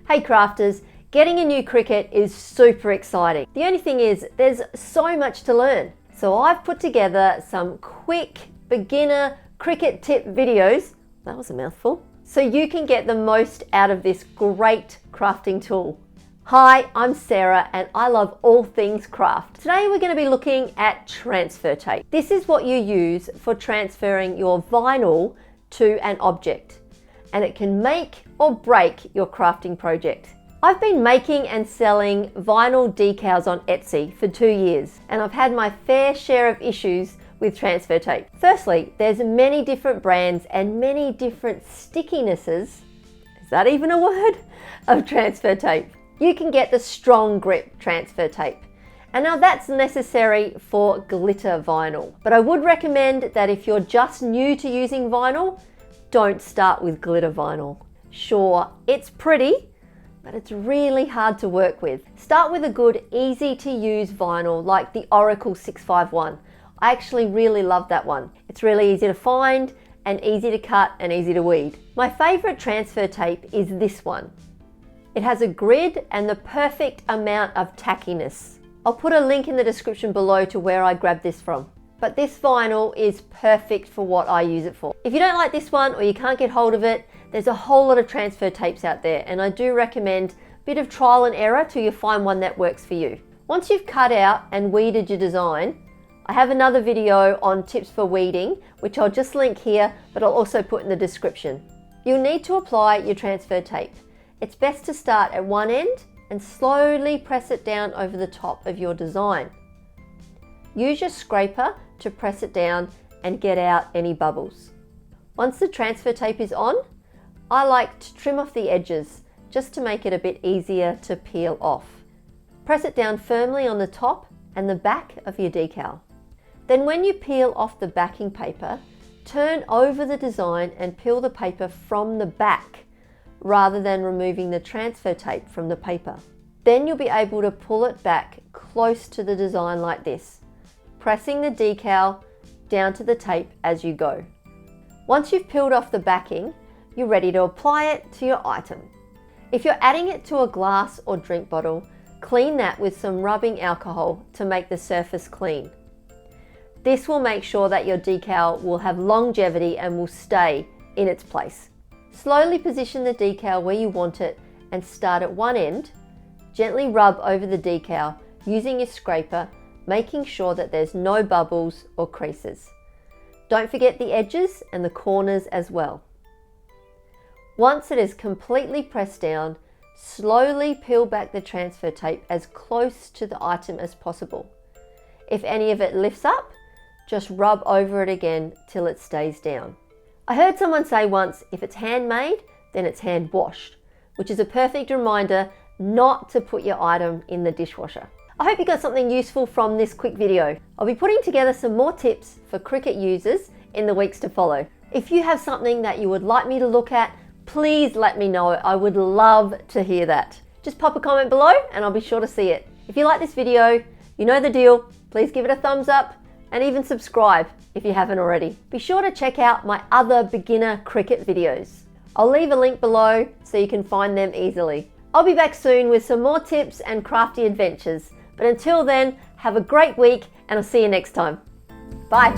Hey crafters, getting a new Cricut is super exciting. The only thing is there's so much to learn. So I've put together some quick beginner Cricut tip videos, that was a mouthful, so you can get the most out of this great crafting tool. Hi, I'm Sarah and I love all things craft. Today we're going to be looking at transfer tape. This is what you use for transferring your vinyl to an object, and it can make or break your crafting project. I've been making and selling vinyl decals on Etsy for 2 years, and I've had my fair share of issues with transfer tape. Firstly, there's many different brands and many different stickinesses, is that even a word, of transfer tape. You can get the strong grip transfer tape, and now that's necessary for glitter vinyl. But I would recommend that if you're just new to using vinyl, don't start with glitter vinyl. Sure, it's pretty, but it's really hard to work with. Start with a good, easy to use vinyl like the Oracle 651. I actually really love that one. It's really easy to find and easy to cut and easy to weed. My favorite transfer tape is this one. It has a grid and the perfect amount of tackiness. I'll put a link in the description below to where I grabbed this from. But this vinyl is perfect for what I use it for. If you don't like this one or you can't get hold of it, there's a whole lot of transfer tapes out there, and I do recommend a bit of trial and error till you find one that works for you. Once you've cut out and weeded your design, I have another video on tips for weeding, which I'll just link here, but I'll also put in the description. You'll need to apply your transfer tape. It's best to start at one end and slowly press it down over the top of your design. Use your scraper to press it down and get out any bubbles. Once the transfer tape is on, I like to trim off the edges just to make it a bit easier to peel off. Press it down firmly on the top and the back of your decal. Then when you peel off the backing paper, turn over the design and peel the paper from the back rather than removing the transfer tape from the paper. Then you'll be able to pull it back close to the design like this, pressing the decal down to the tape as you go. Once you've peeled off the backing, you're ready to apply it to your item. If you're adding it to a glass or drink bottle, clean that with some rubbing alcohol to make the surface clean. This will make sure that your decal will have longevity and will stay in its place. Slowly position the decal where you want it and start at one end. Gently rub over the decal using your scraper, making sure that there's no bubbles or creases. Don't forget the edges and the corners as well. Once it is completely pressed down, slowly peel back the transfer tape as close to the item as possible. If any of it lifts up, just rub over it again till it stays down. I heard someone say once, if it's handmade, then it's hand washed, which is a perfect reminder not to put your item in the dishwasher. I hope you got something useful from this quick video. I'll be putting together some more tips for Cricut users in the weeks to follow. If you have something that you would like me to look at, please let me know. I would love to hear that. Just pop a comment below and I'll be sure to see it. If you like this video, you know the deal. Please give it a thumbs up and even subscribe if you haven't already. Be sure to check out my other beginner Cricut videos. I'll leave a link below so you can find them easily. I'll be back soon with some more tips and crafty adventures. But until then, have a great week and I'll see you next time. Bye.